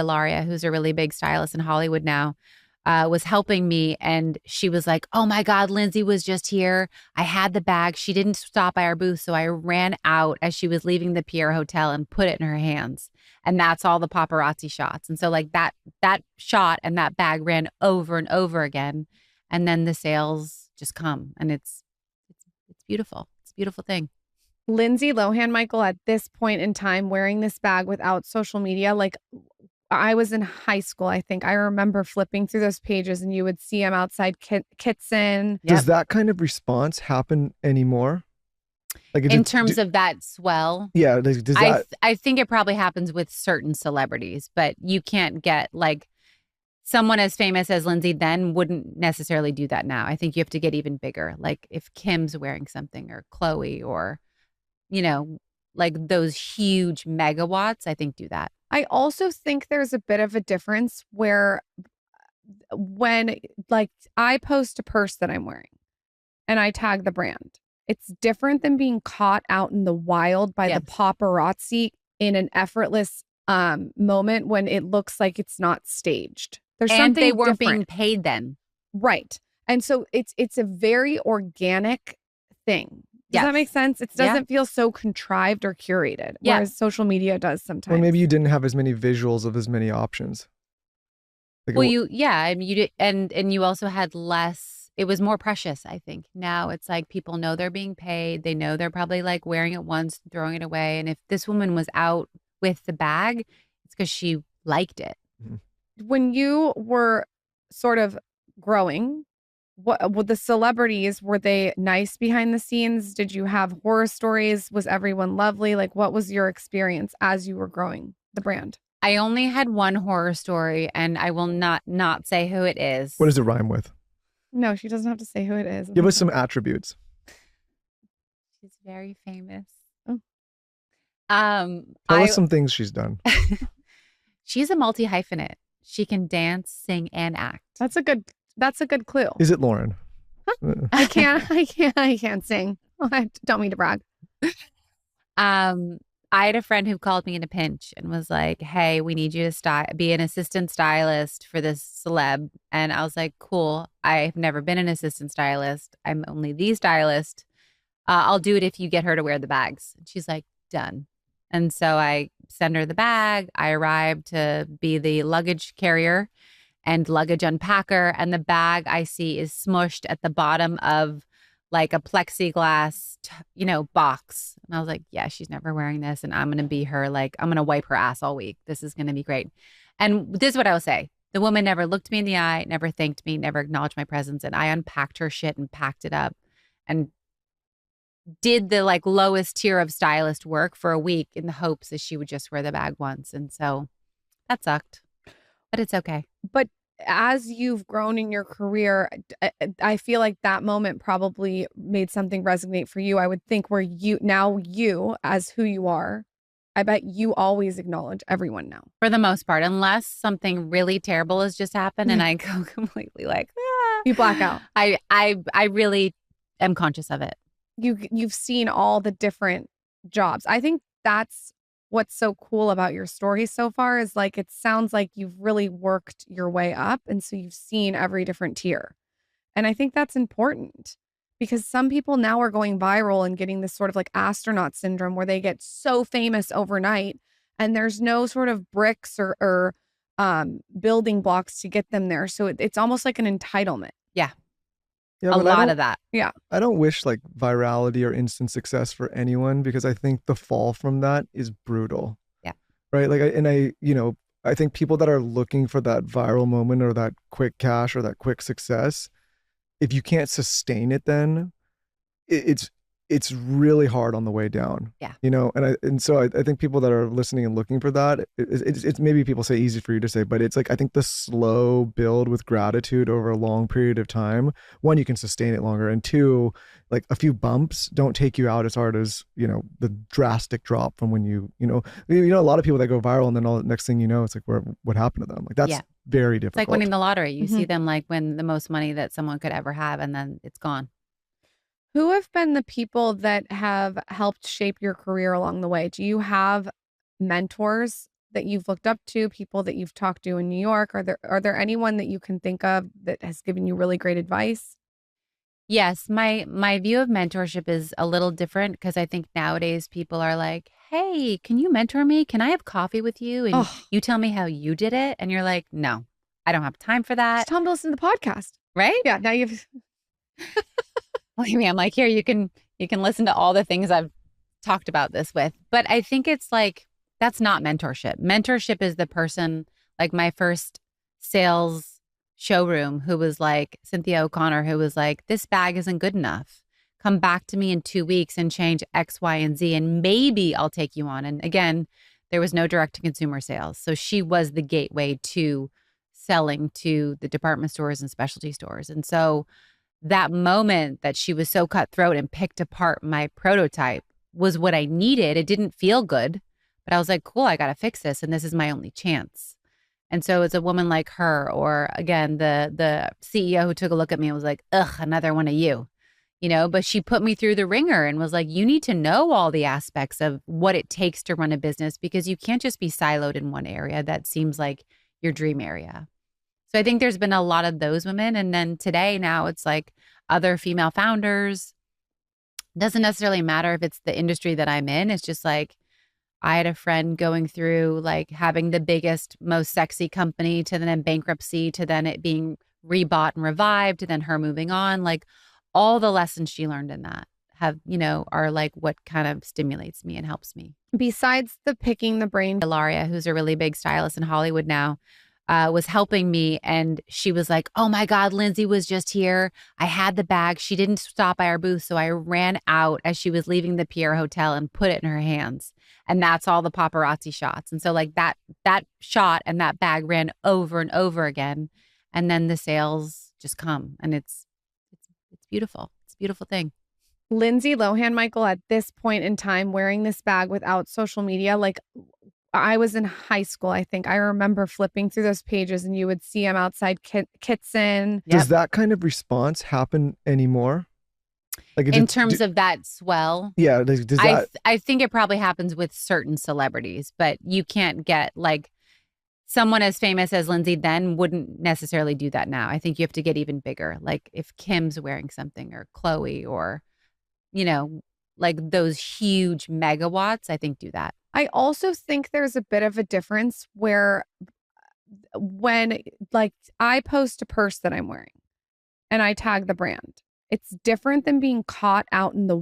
Ilaria, who's a really big stylist in Hollywood now, was helping me. And she was like, oh my God, Lindsay was just here. I had the bag. She didn't stop by our booth. So I ran out as she was leaving the Pierre Hotel and put it in her hands. And that's all the paparazzi shots. And so like that shot and that bag ran over and over again. And then the sales just come. And it's beautiful. It's a beautiful thing. Lindsay Lohan, Michael, at this point in time, wearing this bag without social media, like I was in high school, I think. I remember flipping through those pages and you would see him outside Kitson. Does that kind of response happen anymore? Like in terms of that swell? Yeah. Does that... I think it probably happens with certain celebrities, but you can't get like someone as famous as Lindsay then wouldn't necessarily do that now. I think you have to get even bigger. Like if Kim's wearing something or Chloe or, you know, like those huge megawatts, I think do that. I also think there's a bit of a difference where when like I post a purse that I'm wearing and I tag the brand, it's different than being caught out in the wild by the paparazzi in an effortless moment when it looks like it's not staged. There's something they weren't different. being paid then. Right. And so it's a very organic thing. Does that make sense? It doesn't feel so contrived or curated, whereas social media does sometimes. Or maybe you didn't have as many visuals of as many options. Like and you did, and you also had less. It was more precious, I think. Now it's like people know they're being paid. They know they're probably like wearing it once, throwing it away. And if this woman was out with the bag, it's because she liked it. When you were sort of growing, what the celebrities, were they nice behind the scenes? Did you have horror stories? Was everyone lovely? Like, what was your experience as you were growing the brand? I only had one horror story, and I will not say who it is. What does it rhyme with? No, she doesn't have to say who it is. Give us some attributes. She's very famous. Oh. Tell us some things she's done. She's a multi-hyphenate. She can dance, sing, and act. That's a good clue. Is it Lauren? Huh? I can't sing. I don't mean to brag. I had a friend who called me in a pinch and was like, hey, we need you to be an assistant stylist for this celeb. And I was like, cool. I've never been an assistant stylist. I'm only the stylist. I'll do it if you get her to wear the bags. And she's like, done. And so I send her the bag. I arrived to be the luggage carrier and luggage unpacker. And the bag I see is smushed at the bottom of like a plexiglass, box. And I was like, yeah, she's never wearing this. And I'm going to be her, like, I'm going to wipe her ass all week. This is going to be great. And this is what I will say. The woman never looked me in the eye, never thanked me, never acknowledged my presence. And I unpacked her shit and packed it up and did the like lowest tier of stylist work for a week in the hopes that she would just wear the bag once. And so that sucked, but it's okay. But as you've grown in your career, I feel like that moment probably made something resonate for you. I would think where you as who you are, I bet you always acknowledge everyone now. For the most part, unless something really terrible has just happened and I go completely like, you black out. I really am conscious of it. You've seen all the different jobs. I think that's what's so cool about your story so far is like, it sounds like you've really worked your way up. And so you've seen every different tier. And I think that's important because some people now are going viral and getting this sort of like astronaut syndrome where they get so famous overnight and there's no sort of bricks or building blocks to get them there. So it's almost like an entitlement. Yeah. A lot of that. Yeah. I don't wish like virality or instant success for anyone because I think the fall from that is brutal. Yeah. Right. Like, I think people that are looking for that viral moment or that quick cash or that quick success, if you can't sustain it, then it's really hard on the way down. Yeah. And so I think people that are listening and looking for that, it's maybe people say easy for you to say, but it's like, I think the slow build with gratitude over a long period of time, one, you can sustain it longer. And two, like a few bumps don't take you out as hard as, the drastic drop from when a lot of people that go viral and then all the next thing you know, it's like, what happened to them? Like that's very difficult. It's like winning the lottery. You see them like win the most money that someone could ever have and then it's gone. Who have been the people that have helped shape your career along the way? Do you have mentors that you've looked up to, people that you've talked to in New York? Are there anyone that you can think of that has given you really great advice? Yes, my view of mentorship is a little different because I think nowadays people are like, "Hey, can you mentor me? Can I have coffee with you and Oh, you tell me how you did it?" And you're like, "No, I don't have time for just that." tell them to listen to the podcast. Right? Yeah, now you've Believe me, I'm like, "Here, you can listen to all the things I've talked about this with." But I think it's like that's not mentorship. Mentorship is the person like my first sales showroom who was like Cynthia O'Connor, who was like, "This bag isn't good enough. Come back to me in 2 weeks and change X, Y, and Z, and maybe I'll take you on." And again, there was no direct to consumer sales. So she was the gateway to selling to the department stores and specialty stores. And so that moment that she was so cutthroat and picked apart my prototype was what I needed. It didn't feel good, but I was like, cool, I got to fix this. And this is my only chance. And so it's a woman like her, or again, the CEO who took a look at me and was like, ugh, another one of you, but she put me through the ringer and was like, you need to know all the aspects of what it takes to run a business because you can't just be siloed in one area that seems like your dream area. So I think there's been a lot of those women. And then today, now it's like other female founders. Doesn't necessarily matter if it's the industry that I'm in. It's just like I had a friend going through like having the biggest, most sexy company to then bankruptcy to then it being rebought and revived to then her moving on. Like all the lessons she learned in that are like what kind of stimulates me and helps me. besides the picking the brain. Ilaria, who's a really big stylist in Hollywood now, was helping me. And she was like, oh my God, Lindsay was just here. I had the bag. She didn't stop by our booth. So I ran out as she was leaving the Pierre Hotel and put it in her hands. And that's all the paparazzi shots. And so like that shot and that bag ran over and over again. And then the sales just come. And it's beautiful. It's a beautiful thing. Lindsay Lohan, Michael, at this point in time, wearing this bag without social media, like I was in high school, I think. I remember flipping through those pages and you would see him outside Kitson. Does that kind of response happen anymore? Like In terms of that swell, yeah, does that? I think it probably happens with certain celebrities, but you can't get like someone as famous as Lindsay then wouldn't necessarily do that now. I think you have to get even bigger. Like if Kim's wearing something or Chloe or, like those huge megawatts, I think do that. I also think there's a bit of a difference where when like I post a purse that I'm wearing and I tag the brand, it's different than being caught out in the